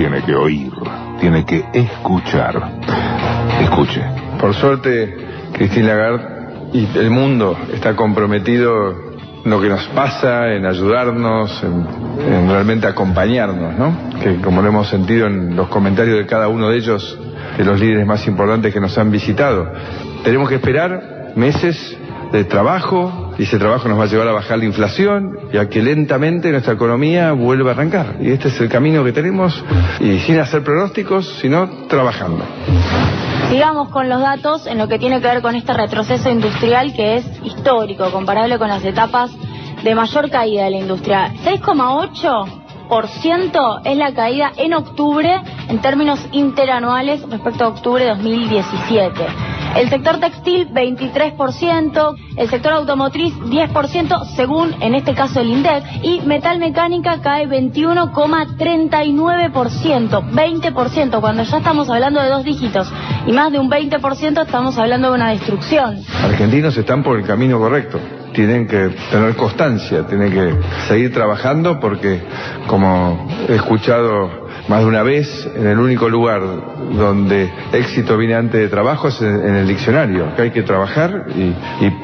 tiene que oír, tiene que escuchar. Escuche. Por suerte, Christine Lagarde y el mundo está comprometido en lo que nos pasa, en ayudarnos, en realmente acompañarnos, ¿no? Que como lo hemos sentido en los comentarios de cada uno de ellos, de los líderes más importantes que nos han visitado. Tenemos que esperar meses de trabajo, y ese trabajo nos va a llevar a bajar la inflación y a que lentamente nuestra economía vuelva a arrancar. Y este es el camino que tenemos, y sin hacer pronósticos, sino trabajando. Sigamos con los datos en lo que tiene que ver con este retroceso industrial que es histórico, comparable con las etapas de mayor caída de la industria. 6,8% es la caída en octubre en términos interanuales respecto a octubre de 2017. El sector textil 23%, el sector automotriz 10% según en este caso el INDEC, y metal mecánica cae 21,39%, 20%, cuando ya estamos hablando de 2 dígitos y más de un 20% estamos hablando de una destrucción. Argentinos están por el camino correcto. Tienen que tener constancia, tienen que seguir trabajando porque, como he escuchado más de una vez, en el único lugar donde éxito viene antes de trabajo es en el diccionario, que hay que trabajar y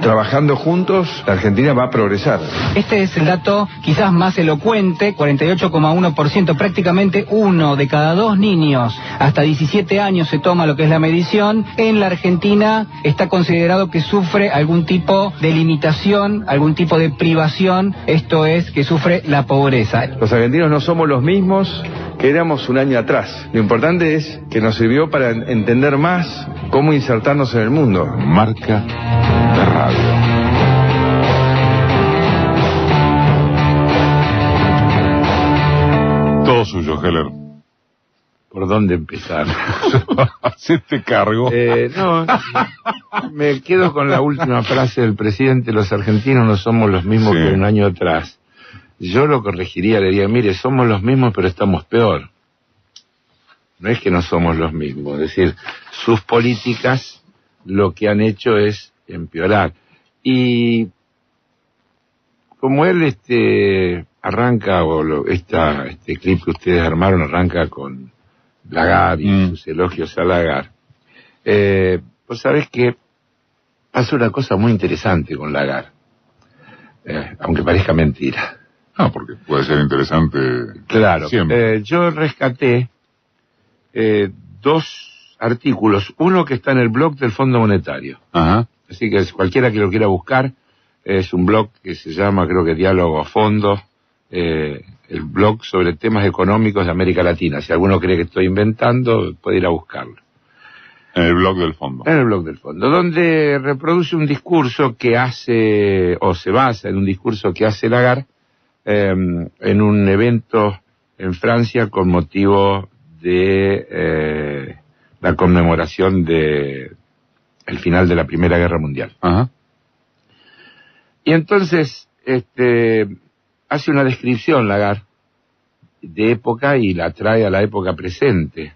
trabajando juntos la Argentina va a progresar. Este es el dato quizás más elocuente, 48,1%, prácticamente 1 de cada 2 niños hasta 17 años se toma lo que es la medición. En la Argentina está considerado que sufre algún tipo de limitación, algún tipo de privación, esto es que sufre la pobreza. Los argentinos no somos los mismos que éramos un año atrás. Lo importante es que nos sirvió para entender más cómo insertarnos en el mundo. Marca de radio. Todo suyo, Heller. ¿Por dónde empezar? Hacete cargo. No, me quedo con la última frase del presidente: los argentinos no somos los mismos que un año atrás. Yo lo corregiría, le diría, mire, somos los mismos pero estamos peor. No es que no somos los mismos, es decir, sus políticas lo que han hecho es empeorar. Y como él arranca, este clip que ustedes armaron arranca con Lagarde y sus elogios a Lagarde, pues sabes que pasa una cosa muy interesante con Lagarde, aunque parezca mentira. Ah, porque puede ser interesante. Claro. Siempre. Yo rescaté 2 artículos, uno que está en el blog del Fondo Monetario. Ajá. Así que cualquiera que lo quiera buscar, es un blog que se llama, creo que Diálogo a Fondo, el blog sobre temas económicos de América Latina. Si alguno cree que estoy inventando, puede ir a buscarlo. En el blog del Fondo. En el blog del Fondo, donde reproduce un discurso que hace, o se basa en un discurso que hace Lagarde, en un evento en Francia con motivo de la conmemoración de el final de la Primera Guerra Mundial. Ajá. Y entonces hace una descripción Lagarde de época y la trae a la época presente.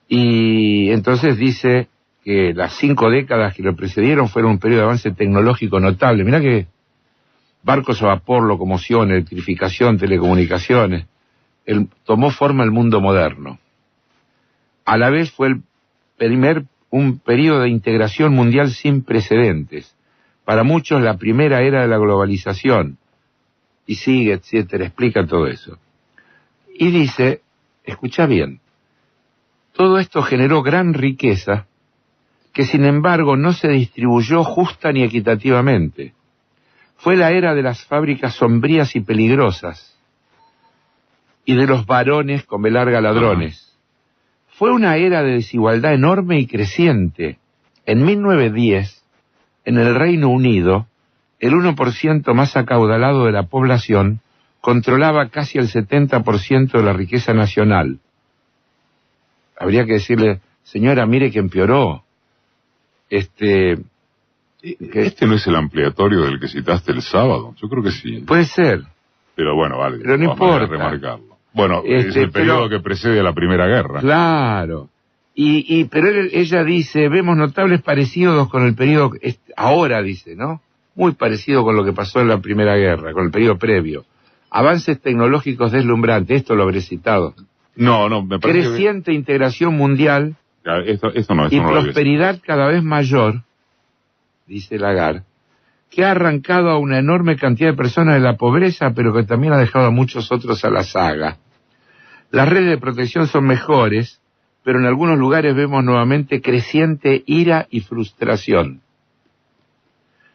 Y entonces dice que las 5 décadas que lo precedieron fueron un periodo de avance tecnológico notable. Mirá que barcos a vapor, locomoción, electrificación, telecomunicaciones, tomó forma el mundo moderno. A la vez fue un periodo de integración mundial sin precedentes. Para muchos la primera era de la globalización. Y sigue, etcétera, explica todo eso. Y dice, escucha bien, todo esto generó gran riqueza que sin embargo no se distribuyó justa ni equitativamente. Fue la era de las fábricas sombrías y peligrosas, y de los varones con B larga ladrones. Fue una era de desigualdad enorme y creciente. En 1910, en el Reino Unido, el 1% más acaudalado de la población controlaba casi el 70% de la riqueza nacional. Habría que decirle, señora, mire que empeoró. ¿Este no es el ampliatorio del que citaste el sábado? Yo creo que sí. Puede ser. Pero bueno, vale. Pero no importa. Remarcarlo. Bueno, es el periodo que precede a la Primera Guerra. Claro. Pero ella dice, vemos notables parecidos con el periodo, ahora dice, ¿no? Muy parecido con lo que pasó en la Primera Guerra, con el periodo previo. Avances tecnológicos deslumbrantes, esto lo habré citado. No, me parece creciente integración mundial esto no, y prosperidad cada vez mayor, dice Lagarde, que ha arrancado a una enorme cantidad de personas de la pobreza, pero que también ha dejado a muchos otros a la saga. Las redes de protección son mejores, pero en algunos lugares vemos nuevamente creciente ira y frustración,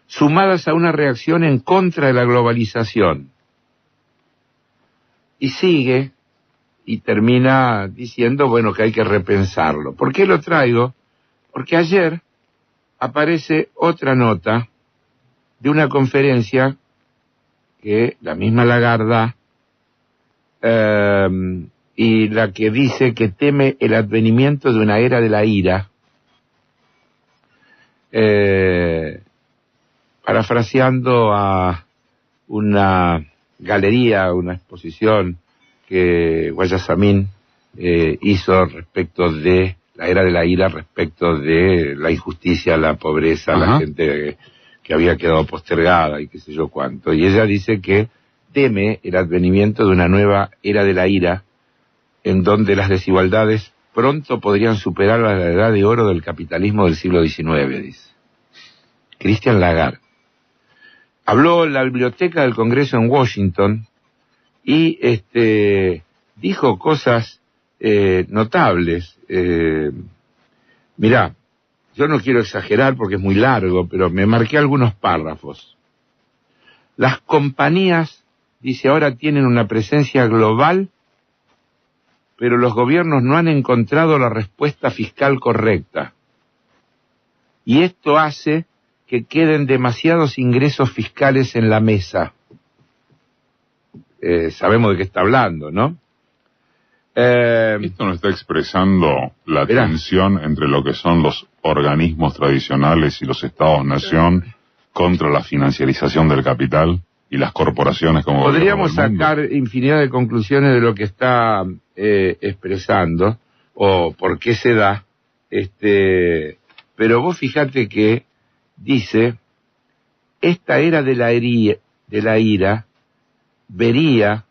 sumadas a una reacción en contra de la globalización. Y sigue y termina diciendo, bueno, que hay que repensarlo. ¿Por qué lo traigo? Porque ayer aparece otra nota de una conferencia que la misma Lagarde y la que dice que teme el advenimiento de una era de la ira, parafraseando a una galería, una exposición que Guayasamín hizo respecto de la era de la ira, respecto de la injusticia, la pobreza, Ajá. la gente que había quedado postergada y qué sé yo cuánto. Y ella dice que teme el advenimiento de una nueva era de la ira, en donde las desigualdades pronto podrían superar a la edad de oro del capitalismo del siglo XIX, dice. Christian Lagarde. Habló en la biblioteca del Congreso en Washington y dijo cosas notables. Mirá, yo no quiero exagerar porque es muy largo, pero me marqué algunos párrafos. Las compañías, dice, ahora tienen una presencia global, pero los gobiernos no han encontrado la respuesta fiscal correcta. Y esto hace que queden demasiados ingresos fiscales en la mesa. Sabemos de qué está hablando, ¿no? Esto no está expresando la tensión entre lo que son los organismos tradicionales y los estados-nación contra la financiarización del capital y las corporaciones como podríamos gobierno del mundo. sacar infinidad de conclusiones de lo que está expresando o por qué se da, pero vos fíjate que dice, esta era de la ira vería,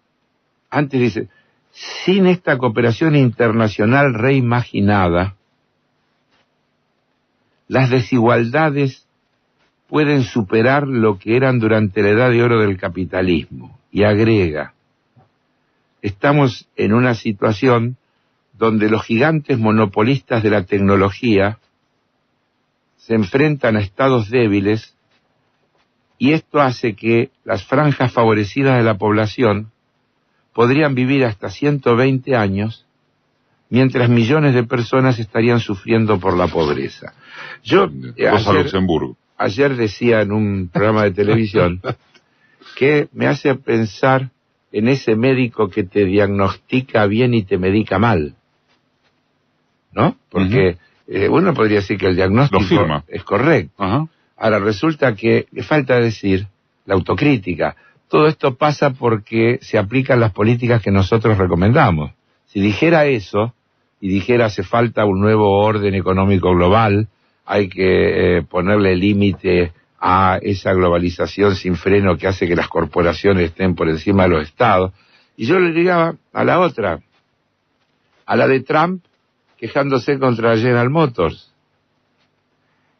antes dice, sin esta cooperación internacional reimaginada, las desigualdades pueden superar lo que eran durante la edad de oro del capitalismo. Y agrega, estamos en una situación donde los gigantes monopolistas de la tecnología se enfrentan a estados débiles y esto hace que las franjas favorecidas de la población podrían vivir hasta 120 años, mientras millones de personas estarían sufriendo por la pobreza. Yo ayer decía en un programa de televisión que me hace pensar en ese médico que te diagnostica bien y te medica mal, ¿no? Porque uno podría decir que el diagnóstico es correcto. Ajá. Ahora resulta que le falta decir la autocrítica. Todo esto pasa porque se aplican las políticas que nosotros recomendamos. Si dijera eso, y dijera hace falta un nuevo orden económico global, hay que ponerle límite a esa globalización sin freno que hace que las corporaciones estén por encima de los estados. Y yo le diría a la otra, a la de Trump, quejándose contra General Motors.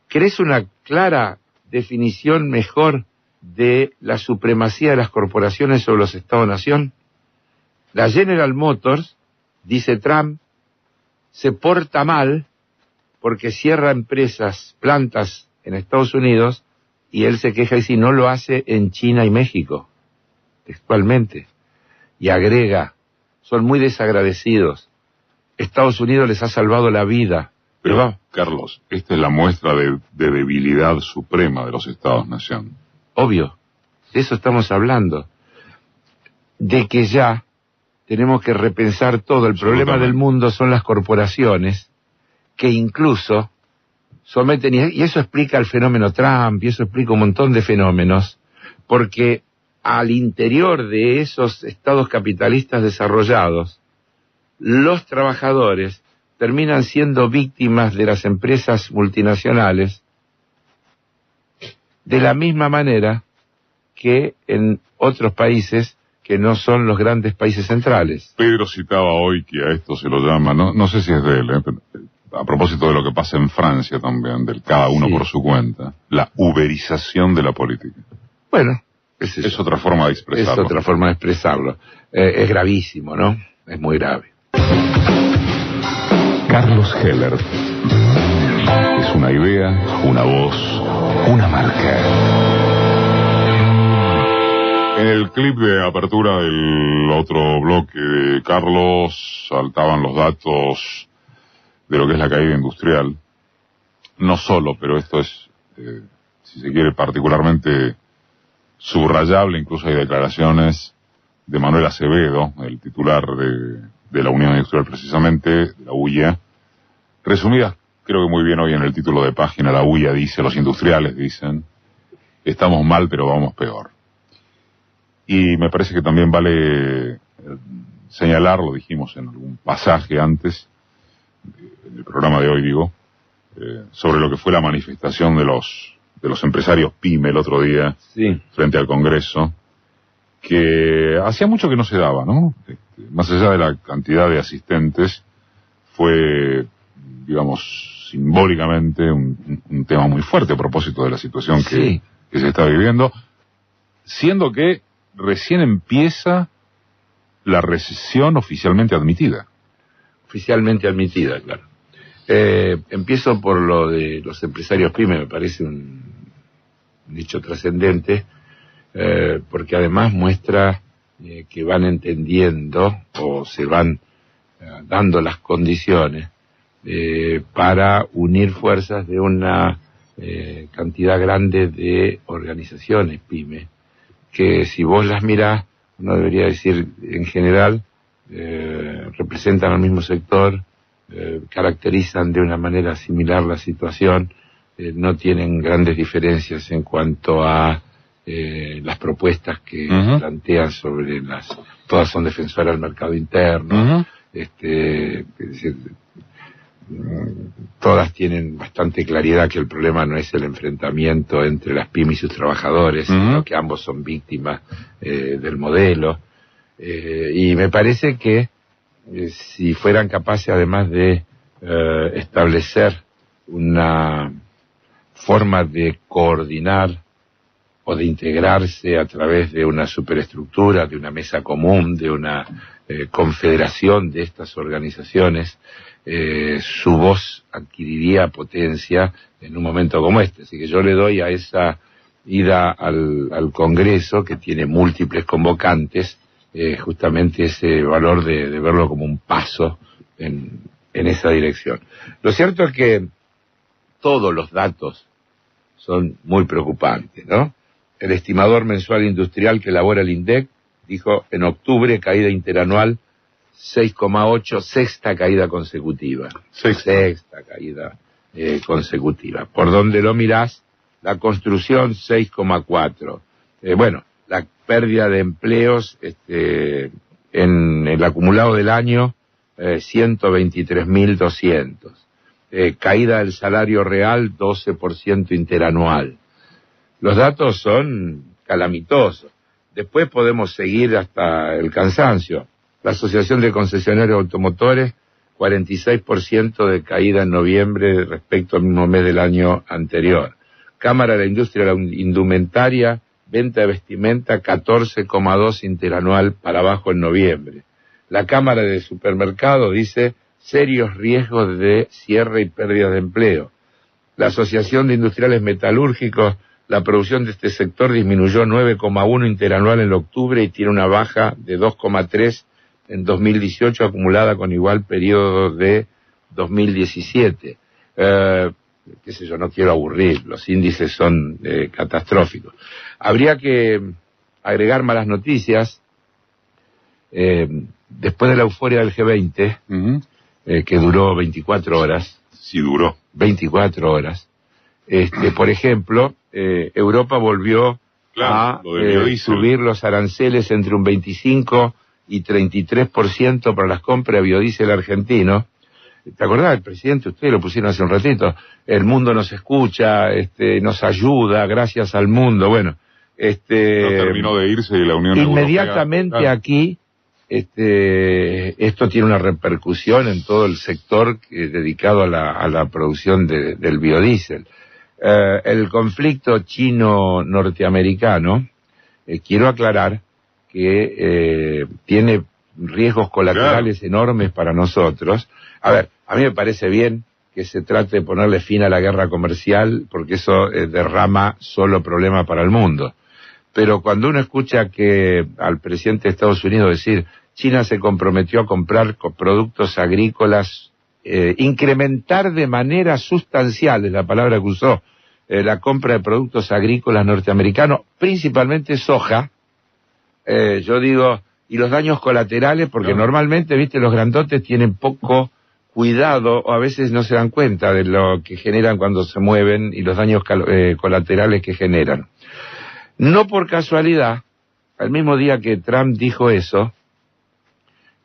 ¿Querés una clara definición mejor de la supremacía de las corporaciones sobre los Estados-nación? La General Motors, dice Trump, se porta mal porque cierra empresas, plantas en Estados Unidos, y él se queja y si no lo hace en China y México, textualmente. Y agrega, son muy desagradecidos. Estados Unidos les ha salvado la vida. Pero, Carlos, esta es la muestra de debilidad suprema de los Estados-nación. Obvio, de eso estamos hablando. De que ya tenemos que repensar todo. El problema del mundo son las corporaciones que incluso someten, y eso explica el fenómeno Trump, y eso explica un montón de fenómenos, porque al interior de esos estados capitalistas desarrollados, los trabajadores terminan siendo víctimas de las empresas multinacionales de la misma manera que en otros países que no son los grandes países centrales. Pedro citaba hoy que a esto se lo llama, no sé si es de él, pero a propósito de lo que pasa en Francia también, del cada uno por su cuenta, la uberización de la política. Bueno, es otra forma de expresarlo. Es otra forma de expresarlo. Es gravísimo, ¿no? Es muy grave. Carlos Heller. Es una idea, una voz, una marca. En el clip de apertura del otro bloque de Carlos saltaban los datos de lo que es la caída industrial. No solo, pero esto es, si se quiere, particularmente subrayable. Incluso hay declaraciones de Manuel Acevedo, el titular de la Unión Industrial precisamente, de la UIA, resumidas creo que muy bien hoy en el título de página. La UIA dice, los industriales dicen, estamos mal pero vamos peor. Y me parece que también vale señalar, lo dijimos en algún pasaje antes, en el programa de hoy digo, sobre lo que fue la manifestación de los empresarios PYME el otro día, frente al Congreso, que hacía mucho que no se daba, ¿no? Más allá de la cantidad de asistentes, fue, digamos, simbólicamente un tema muy fuerte a propósito de la situación que se está viviendo, siendo que recién empieza la recesión oficialmente admitida. Oficialmente admitida, claro. Empiezo por lo de los empresarios PYME, me parece un hecho trascendente, porque además muestra que van entendiendo o se van dando las condiciones para unir fuerzas de una cantidad grande de organizaciones PYME, que si vos las mirás, uno debería decir en general, representan al mismo sector, caracterizan de una manera similar la situación, no tienen grandes diferencias en cuanto a las propuestas que plantean sobre todas son defensoras del mercado interno, es decir, todas tienen bastante claridad que el problema no es el enfrentamiento entre las PYME y sus trabajadores, sino que ambos son víctimas del modelo, y me parece que si fueran capaces además de establecer una forma de coordinar o de integrarse a través de una superestructura, de una mesa común, de una confederación de estas organizaciones, su voz adquiriría potencia en un momento como este. Así que yo le doy a esa ida al Congreso, que tiene múltiples convocantes, justamente ese valor de verlo como un paso en esa dirección. Lo cierto es que todos los datos son muy preocupantes, ¿no? El estimador mensual industrial que elabora el INDEC dijo en octubre caída interanual 6,8, sexta caída consecutiva. Sexta caída consecutiva. Por donde lo mirás, la construcción 6,4. Bueno, la pérdida de empleos en el acumulado del año 123.200. Caída del salario real 12% interanual. Los datos son calamitosos. Después podemos seguir hasta el cansancio. La Asociación de Concesionarios Automotores, 46% de caída en noviembre respecto al mismo mes del año anterior. Cámara de la Industria de la Indumentaria, venta de vestimenta, 14,2 interanual para abajo en noviembre. La Cámara de Supermercados dice serios riesgos de cierre y pérdida de empleo. La Asociación de Industriales Metalúrgicos, la producción de este sector disminuyó 9,1 interanual en octubre y tiene una baja de 2,3 en 2018 acumulada con igual periodo de 2017. Qué sé yo, no quiero aburrir, los índices son catastróficos. Habría que agregar malas noticias. Después de la euforia del G20, que duró 24 horas. Sí, duró. 24 horas. Por ejemplo, Europa volvió a subir los aranceles entre un 25 y 33% para las compras de biodiesel argentino. ¿Te acordás del presidente? Ustedes lo pusieron hace un ratito. El mundo nos escucha, nos ayuda, gracias al mundo. Bueno, No terminó de irse de la Unión inmediatamente Europea. Aquí, esto tiene una repercusión en todo el sector dedicado a la producción del biodiesel. El conflicto chino-norteamericano, quiero aclarar que tiene riesgos colaterales enormes para nosotros. A ver, a mí me parece bien que se trate de ponerle fin a la guerra comercial, porque eso derrama solo problema para el mundo. Pero cuando uno escucha que al presidente de Estados Unidos decir China se comprometió a comprar productos agrícolas, incrementar de manera sustancial, es la palabra que usó, la compra de productos agrícolas norteamericanos, principalmente soja, yo digo, y los daños colaterales, porque normalmente, viste, los grandotes tienen poco cuidado, o a veces no se dan cuenta de lo que generan cuando se mueven y los daños colaterales que generan. No por casualidad, al mismo día que Trump dijo eso,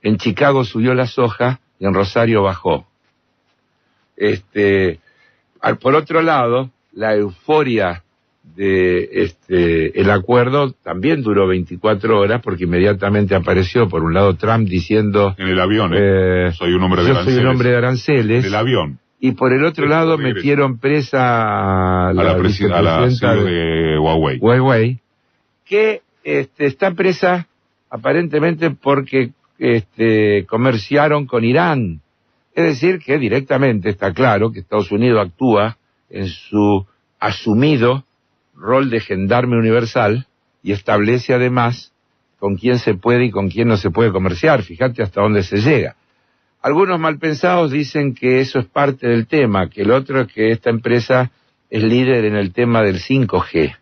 en Chicago subió la soja y en Rosario bajó. Por otro lado, la euforia de el acuerdo también duró 24 horas, porque inmediatamente apareció por un lado Trump diciendo en el avión, soy un hombre de yo aranceles. soy un hombre de aranceles. Del avión. Y por el otro lado metieron presa a la vicepresidenta de Huawei, que está presa aparentemente porque comerciaron con Irán. Es decir, que directamente está claro que Estados Unidos actúa en su asumido rol de gendarme universal y establece además con quién se puede y con quién no se puede comerciar. Fíjate hasta dónde se llega. Algunos malpensados dicen que eso es parte del tema, que el otro es que esta empresa es líder en el tema del 5G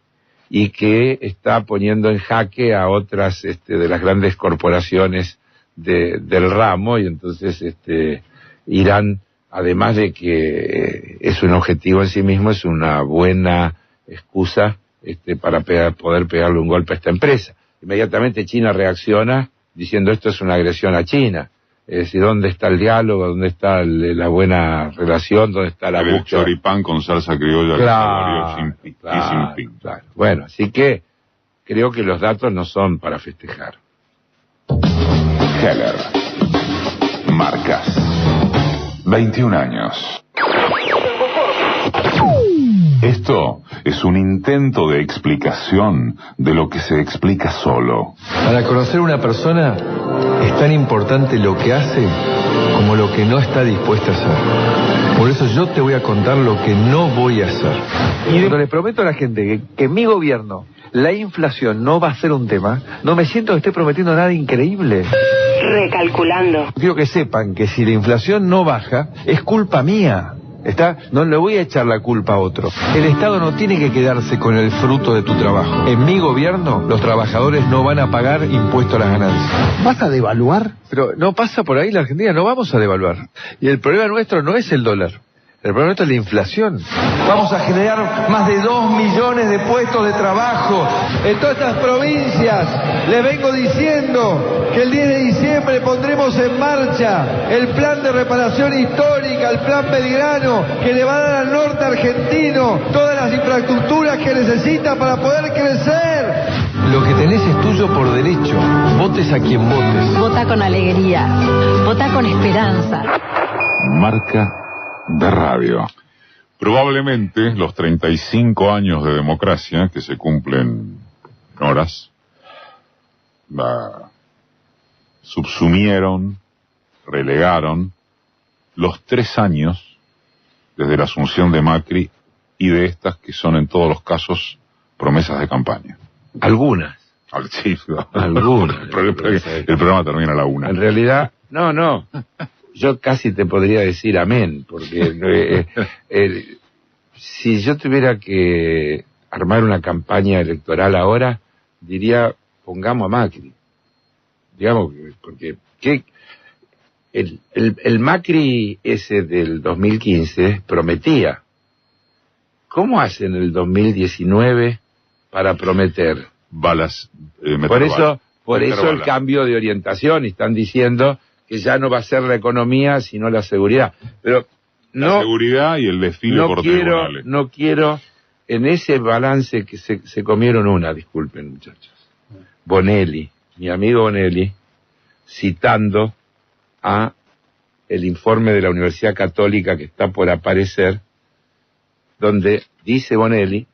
y que está poniendo en jaque a otras de las grandes corporaciones del ramo, y entonces Irán, además de que es un objetivo en sí mismo, es una buena excusa para poder pegarle un golpe a esta empresa. Inmediatamente China reacciona diciendo esto es una agresión a China. Es decir, ¿dónde está el diálogo? ¿Dónde está la buena relación? ¿Dónde está la búsqueda? El choripán con salsa criolla. Claro. Bueno, así que creo que los datos no son para festejar. Heller. Marcas. 21 años. Esto es un intento de explicación de lo que se explica solo. Para conocer una persona es tan importante lo que hace como lo que no está dispuesta a hacer. Por eso yo te voy a contar lo que no voy a hacer. Y cuando le prometo a la gente que en mi gobierno la inflación no va a ser un tema, no me siento que esté prometiendo nada increíble. Recalculando. Quiero que sepan que si la inflación no baja, es culpa mía. No le voy a echar la culpa a otro. El Estado no tiene que quedarse con el fruto de tu trabajo. En mi gobierno, los trabajadores no van a pagar impuesto a las ganancias. ¿Vas a devaluar? Pero no pasa por ahí la Argentina, no vamos a devaluar. Y el problema nuestro no es el dólar. El problema nuestro es la inflación. Vamos a generar más de 2 millones de puestos de trabajo en todas estas provincias. Les vengo diciendo que el 10 de diciembre pondremos en marcha el plan de reparación histórica, el plan Belgrano, que le va a dar al norte argentino todas las infraestructuras que necesita para poder crecer. Lo que tenés es tuyo por derecho. Votes a quien votes. Vota con alegría. Vota con esperanza. Marca de radio. Probablemente los 35 años de democracia que se cumplen en horas subsumieron, relegaron los 3 años desde la asunción de Macri y de estas que son en todos los casos promesas de campaña. Algunas. Sí, algunas. El programa termina a la 1. En realidad, no. Yo casi te podría decir amén, porque si yo tuviera que armar una campaña electoral ahora, diría, pongamos a Macri. Digamos, porque el Macri ese del 2015 prometía. ¿Cómo hacen el 2019 para prometer? Balas. Por eso el cambio de orientación, y están diciendo que ya no va a ser la economía, sino la seguridad. Pero la seguridad y el desfile por tribunales. No quiero en ese balance que se comieron una, disculpen muchachos, Bonelli, mi amigo Bonelli, citando a el informe de la Universidad Católica que está por aparecer, donde dice Bonelli,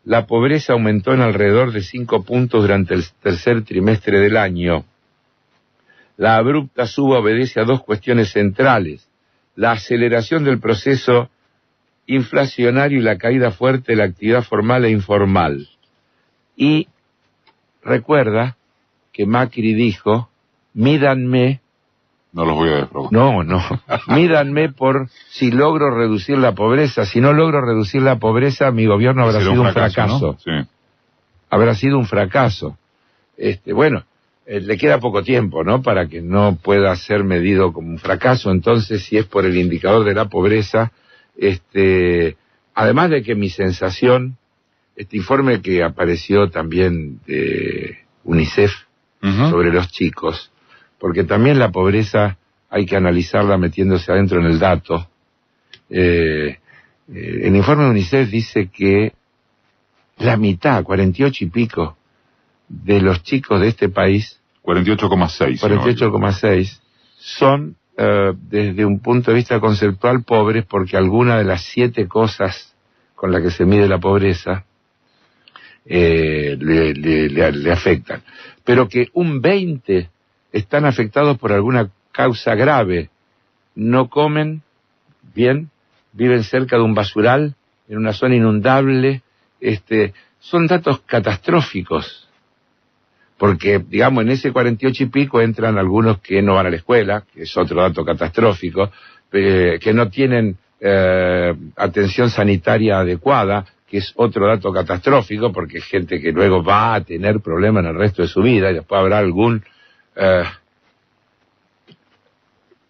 la pobreza aumentó en alrededor de 5 puntos durante el tercer trimestre del año. La abrupta suba obedece a dos cuestiones centrales: la aceleración del proceso inflacionario y la caída fuerte de la actividad formal e informal. Y recuerda que Macri dijo, mídanme. No los voy a defraudar. No, mídanme por si logro reducir la pobreza. Si no logro reducir la pobreza, mi gobierno habrá sido un fracaso. ¿No? Sí. Habrá sido un fracaso. Bueno, le queda poco tiempo, ¿no? Para que no pueda ser medido como un fracaso. Entonces, si es por el indicador de la pobreza, además de que mi sensación, este informe que apareció también de UNICEF sobre los chicos, porque también la pobreza hay que analizarla metiéndose adentro en el dato. El informe de UNICEF dice que la mitad, 48 y pico, de los chicos de este país, 48,6. 48,6, son desde un punto de vista conceptual pobres, porque alguna de las 7 cosas con las que se mide la pobreza le afectan. Pero que un 20 están afectados por alguna causa grave. No comen bien, viven cerca de un basural, en una zona inundable. Son datos catastróficos. Porque, digamos, en ese 48 y pico entran algunos que no van a la escuela, que es otro dato catastrófico, que no tienen atención sanitaria adecuada, que es otro dato catastrófico, porque es gente que luego va a tener problemas en el resto de su vida, y después habrá algún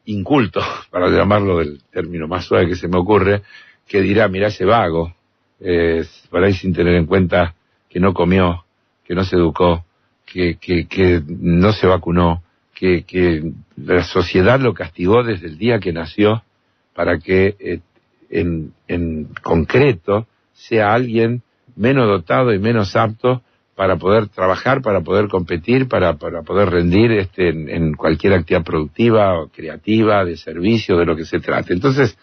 inculto, para llamarlo del término más suave que se me ocurre, que dirá, mirá ese vago, por ahí sin tener en cuenta que no comió, que no se educó, que no se vacunó, que la sociedad lo castigó desde el día que nació para que en concreto sea alguien menos dotado y menos apto para poder trabajar, para poder competir, para poder rendir en cualquier actividad productiva o creativa, de servicio, de lo que se trate. Entonces,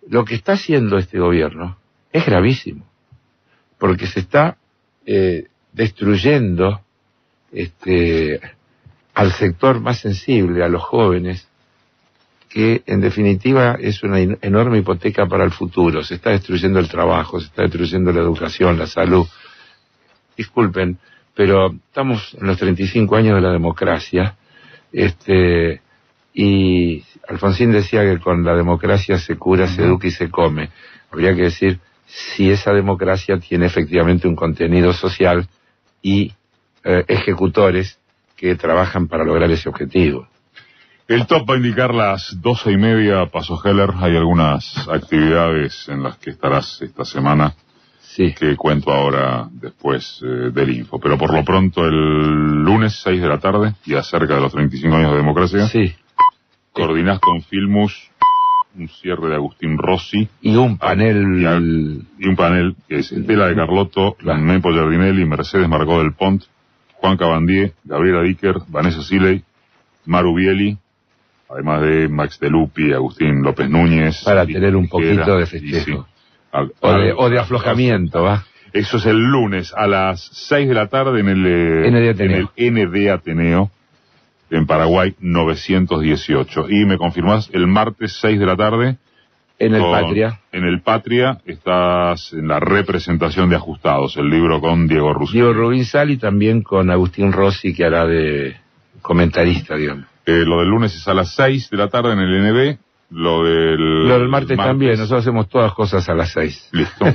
lo que está haciendo este gobierno es gravísimo, porque se está destruyendo al sector más sensible, a los jóvenes, que en definitiva es una enorme hipoteca para el futuro. Se está destruyendo el trabajo, se está destruyendo la educación, la salud. Disculpen, pero estamos en los 35 años de la democracia, y Alfonsín decía que con la democracia se cura, se educa y se come. Habría que decir si esa democracia tiene efectivamente un contenido social y ejecutores que trabajan para lograr ese objetivo. El top va a indicar las 12:30, Paso Heller. Hay algunas actividades en las que estarás esta semana, sí, que cuento ahora después del info. Pero por lo pronto el lunes 6 de la tarde, y acerca de los 35 años de democracia, sí, coordinás con Filmus un cierre de Agustín Rossi. Y un panel... Y un panel que es Estela de Carlotto, Mepo Giardinelli, Mercedes Marcó del Pont, Juan Cabandier, Gabriela Dicker, Vanessa Siley, Maru Bieli, además de Max de Lupi, Agustín López Núñez. Para tener un poquito de festejo. Sí. O de aflojamiento, ¿va? Eso es el lunes a las 6 de la tarde en el ND Ateneo, en Paraguay 918. Y me confirmás, el martes 6 de la tarde... En el Patria. En el Patria estás en la representación de Ajustados, el libro con Diego Rubín. Diego Rubín Sal, y también con Agustín Rossi, que hará de comentarista, digamos. Lo del lunes es a las 6 de la tarde en el NB. Lo del martes también. Nosotros hacemos todas cosas a las 6. Listo.